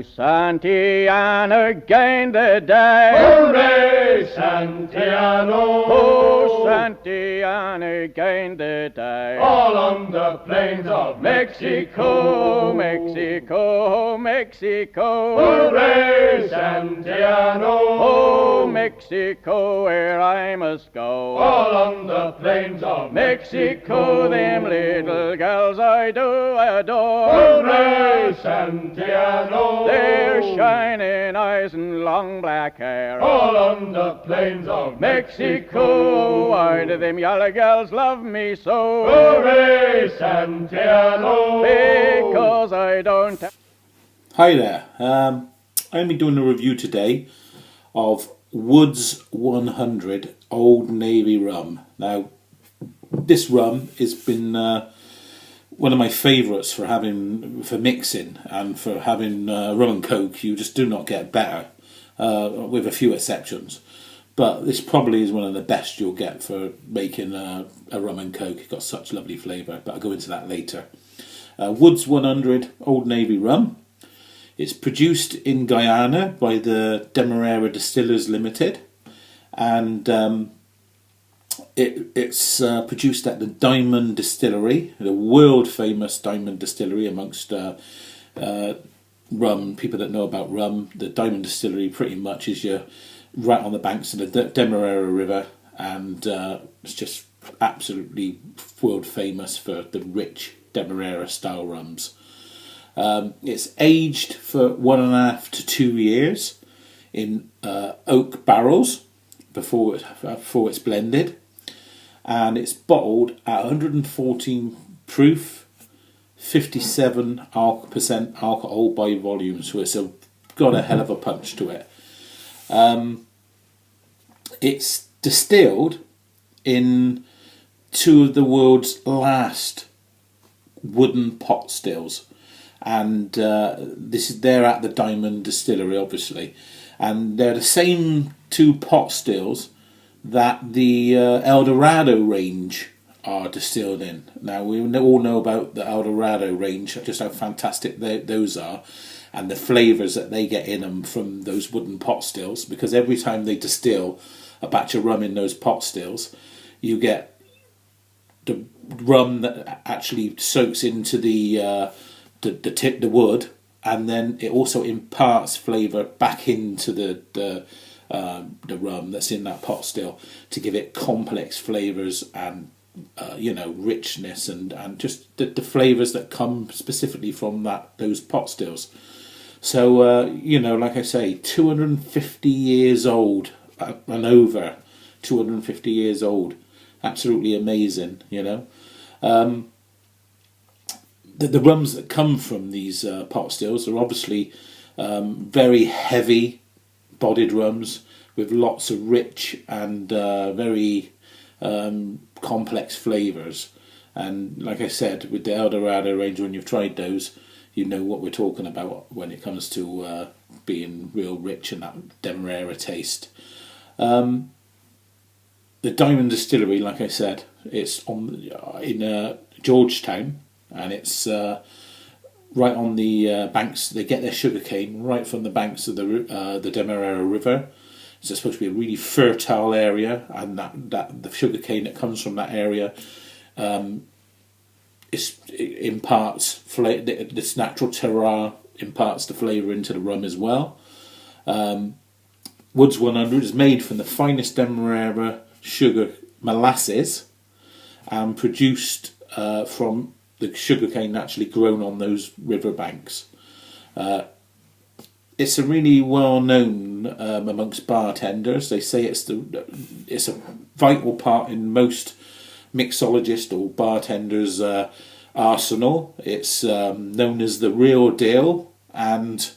Santiana gained the day. Hooray, Santiano! Oh, Santiana gained the day. All on the plains of Mexico, Mexico, Mexico. Hooray, Santiano! Oh, Mexico, where I must go. All on the plains of Mexico, them little girls I do adore. Hooray, Santiano! Their shining eyes and long black hair. All on the plains of Mexico, why do them yellow girls love me so? Hooray, Santiano! Because I don't. Hi there, I'm going to be doing a review today of Woods 100 Old Navy Rum. Now, this rum has been one of my favourites for mixing and for having rum and coke. You just do not get better, with a few exceptions. But this probably is one of the best you'll get for making a rum and coke. It's got such lovely flavour, but I'll go into that later. Woods 100 Old Navy Rum. It's produced in Guyana by the Demerara Distillers Limited, and it's produced at the Diamond Distillery, the world famous Diamond Distillery amongst rum, people that know about rum. The Diamond Distillery pretty much is right on the banks of the Demerara River, and it's just absolutely world famous for the rich Demerara style rums. It's aged for 1.5 to 2 years in oak barrels before it's blended, and it's bottled at 114 proof, 57% alcohol by volume, so it's got a hell of a punch to it. It's distilled in two of the world's last wooden pot stills, and they're at the Diamond Distillery, obviously, and they're the same two pot stills that the El Dorado range are distilled in. Now, we all know about the El Dorado range, just how fantastic those are, and the flavours that they get in them from those wooden pot stills, because every time they distill a batch of rum in those pot stills, you get the rum that actually soaks into the wood, and then it also imparts flavour back into the rum that's in that pot still to give it complex flavours and richness and just the flavours that come specifically from those pot stills. So like I say, 250 years old and over, 250 years old, absolutely amazing. The rums that come from these pot stills are obviously very heavy bodied rums with lots of rich and very complex flavours. And like I said, with the El Dorado range, when you've tried those, you know what we're talking about when it comes to being real rich and that Demerara taste. The Diamond Distillery, like I said, it's in Georgetown, and it's right on the banks. They get their sugarcane right from the banks of the Demerara River. It's supposed to be a really fertile area, and that the sugarcane that comes from that area imparts this natural terroir imparts the flavour into the rum as well. Woods 100 is made from the finest Demerara sugar molasses and produced from the sugarcane naturally grown on those riverbanks. It's a really well known amongst bartenders. They say it's a vital part in most mixologists or bartenders' arsenal. It's known as the real deal, and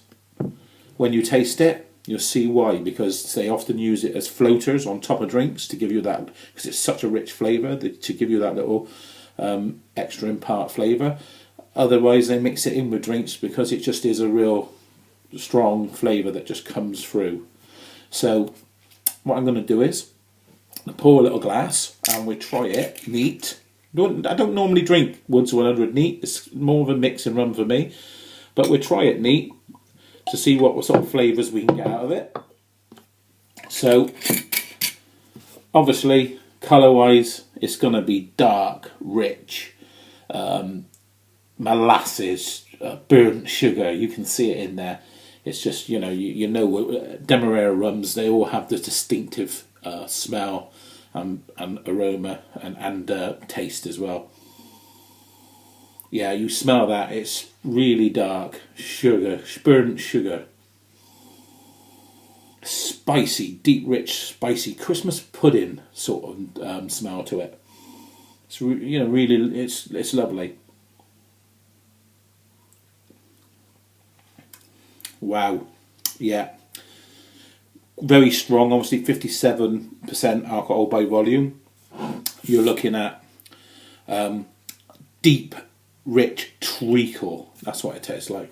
when you taste it, you'll see why, because they often use it as floaters on top of drinks to give you that, because it's such a rich flavour, to give you that little extra impart flavour. Otherwise they mix it in with drinks because it just is a real strong flavour that just comes through. So what I'm going to do is pour a little glass and we try it neat. I don't normally drink Woods 100 neat, it's more of a mixing rum for me, but we'll try it neat to see what sort of flavours we can get out of it. So, obviously, colour-wise, it's going to be dark, rich, molasses, burnt sugar. You can see it in there. It's just, you know, Demerara rums, they all have the distinctive smell and aroma and taste as well. Yeah, you smell that. It's really dark sugar, burnt sugar. Spicy, deep, rich, spicy Christmas pudding sort of smell to it. It's really, it's lovely. Wow, yeah, very strong. Obviously, 57% alcohol by volume. You're looking at deep, rich treacle. That's what it tastes like.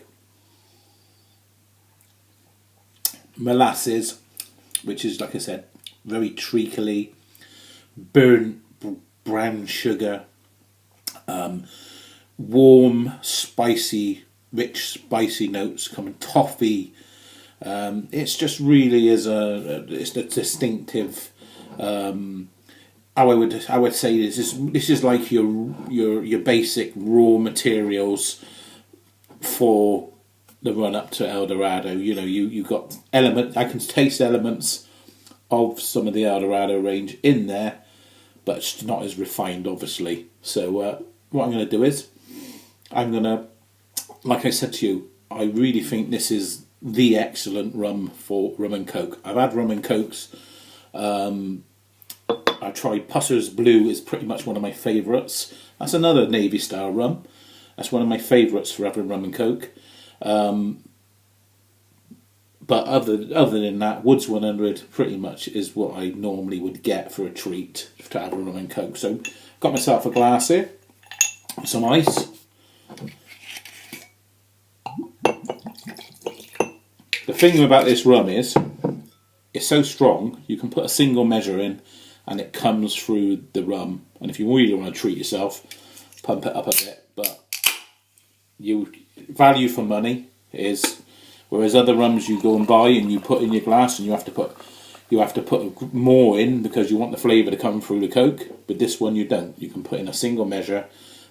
Molasses, which is, like I said, very treacly, burnt brown sugar, warm, spicy, rich, spicy notes coming, toffee. It's just really it's a distinctive. I would say this is like your basic raw materials for the run up to El Dorado. You know, you've got I can taste elements of some of the El Dorado range in there, but it's not as refined, obviously. So what I'm going to do is like I said to you, I really think this is the excellent rum for Rum and Coke. I've had Rum and Cokes. I tried Pusser's Blue, is pretty much one of my favourites. That's another Navy style rum. That's one of my favourites for having Rum and Coke. But other than that, Woods 100 pretty much is what I normally would get for a treat to have a Rum and Coke. So got myself a glass here, some ice. The thing about this rum is, it's so strong, you can put a single measure in and it comes through the rum. And if you really want to treat yourself, pump it up a bit. But value for money is, whereas other rums you go and buy and you put in your glass and you have to put more in because you want the flavour to come through the Coke. But this one you don't. You can put in a single measure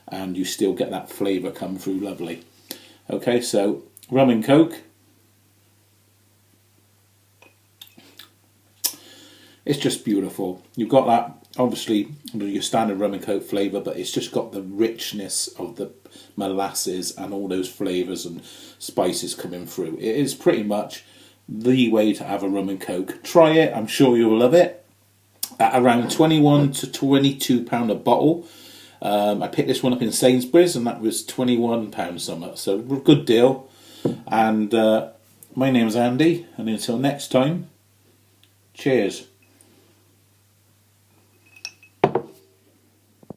and you still get that flavour come through lovely. Okay, so Rum and Coke. It's just beautiful. You've got that, obviously, your standard Rum and Coke flavour, but it's just got the richness of the molasses and all those flavours and spices coming through. It is pretty much the way to have a Rum and Coke. Try it, I'm sure you'll love it. At around £21 to £22 a bottle. I picked this one up in Sainsbury's and that was £21 something. So a good deal. And my name's Andy, and until next time, cheers.